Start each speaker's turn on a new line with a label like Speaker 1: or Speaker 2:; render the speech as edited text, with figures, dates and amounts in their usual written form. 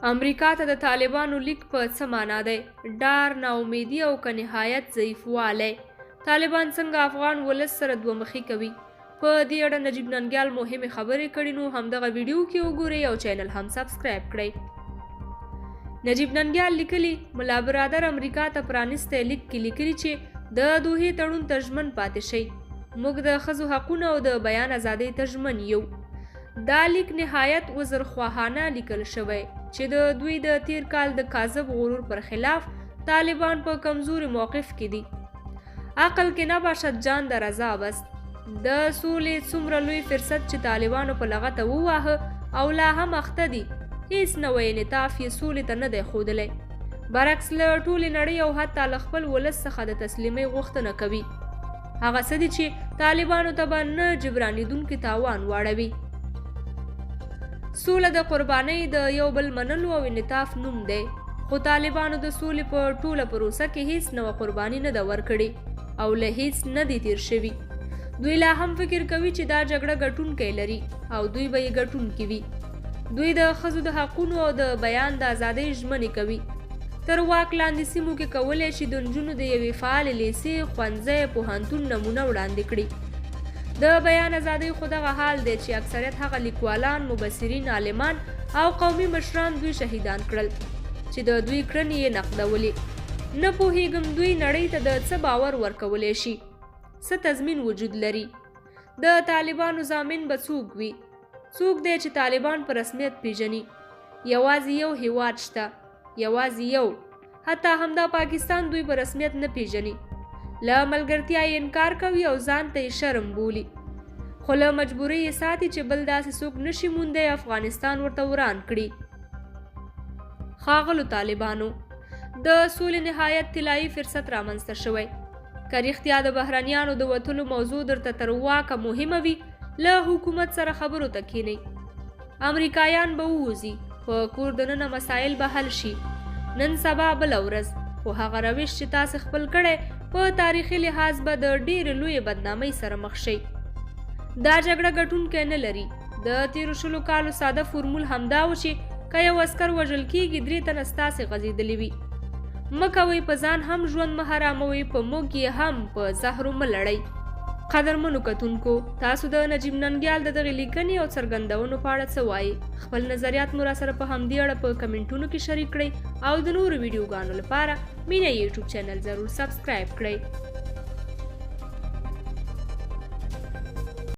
Speaker 1: امریکا ته د طالبانو لیک په څه معنا دی؟ ډار، ناامیدي او که نهایت ضعیفوالی. طالبان څنګه افغان ولس سره دوه مخي کوي؟ په دې اړه نجیب ننګیال مهمې خبرې کړي، نو همدغه ویډیو کې وګورئ او چینل هم سبسکرایب کړئ. نجیب ننګیال لیکلي، ملا برادر امریکا ته پرانیستی لیک کې لیکلي چې د دوحې تړون ته ژمن پاتې شئ. موږ د ښځو حقونه او د بیان ازادۍ ته ژمن یو. دا لیک نهایت وزرخواهانه لیکل شوی چې د دوی د تیر کال د کاذب غرور پر خلاف طالبان په کمزوري موقف کې دي. عقل کې نباشد جان د رضا بس. د سولې څومره لوی فرصت چې طالبانو په لغته وواهه او لا هم اخته دي، هیڅ نوی انعطاف یې سولې ته نه دی ښودلی. برعکس له ټولې نړۍ او حتی له خپل ولس څخه د تسلیمۍ غوښتنه کوي. هغه څه دي چې طالبانو ته به نه جبرانېدونکي تاوان واړوي. سوله د قربانۍ د یو بل منلو او انعطاف نوم دی، خو طالبانو د سولې په ټوله پروسه کې هیڅ نوه قرباني نه ده ورکړې او له هیڅ نه دي تیر شوي. دوی لا هم فکر کوي چې دا جګړه ګټونکی لري او دوی به یې ګټونکي وي. دوی د ښځو د حقونو او د بیان د ازادۍ ژمنې کوي. تر واک لاندې سیمو کې کولی شي د نجونو د یوې فعالې لیسې، ښوونځی، پوهنتون نمونه وړاندې کړي. د بیان ازادۍ خو دغه حال دی چې اکثریت هغه لیکوالان، مبصرین، عالمان او قومي مشران دوی شهیدان کړل چې د دوی کړنې یې نقدولې. نه پوهیږم دوی نړۍ ته د څه باور ورکولی شي، څه تضمین وجود لري. د طالبانو ضامن به څوک وي؟ څوک دی چې طالبان په رسمیت پیژني؟ یوازې یو هیواد شته، یوازې یو. حتی همدا پاکستان دوی په رسمیت نه پیژني. له ملګرتیا یې انکار کوي او ځان ته یې شرم بولي، خو له مجبورۍ یې ساتي چې بل داسې څوک نشي موندی افغانستان ورته وران کړي. ښاغلو طالبانو، د سولې نهایت طلایي فرصت رامنځته شوی. که رښتیا د بهرنیانو د وتلو موضوع درته تر واکه مهمه وي، له حکومت سره خبرو ته کښینئ. امریکایان به ووځي، په کور دننه مسایل به حل شي. نن سبا بله ورځ، خو هغه روش چې تاسې خپل کړی په تاریخي لحاظ به د ډېرې لویې بدنامۍ سره مخ شئ. دا جګړه ګټونکی نه لري. د تیرو 20 کالو ساده فورمول همدا و چې که یو عسکر وژل کیږي، 3 تنه ستاسې غځېدلي وي. مه کوئ په ځان هم ژوند مه حراموئ، په موږ یې هم په زهرو مه لړئ. قدرمنو کتونکو، تاسو د نجیب ننګیال د دغې لیکنې او څرګندونو په اړه څه وایئ؟ خپل نظریات مو راسره په همدې اړه په کمنټونو کې شریک کړئ او د نورو ویډیوګانو لپاره مینه یوټیوب چینل ضرور سبسکرایب کړئ.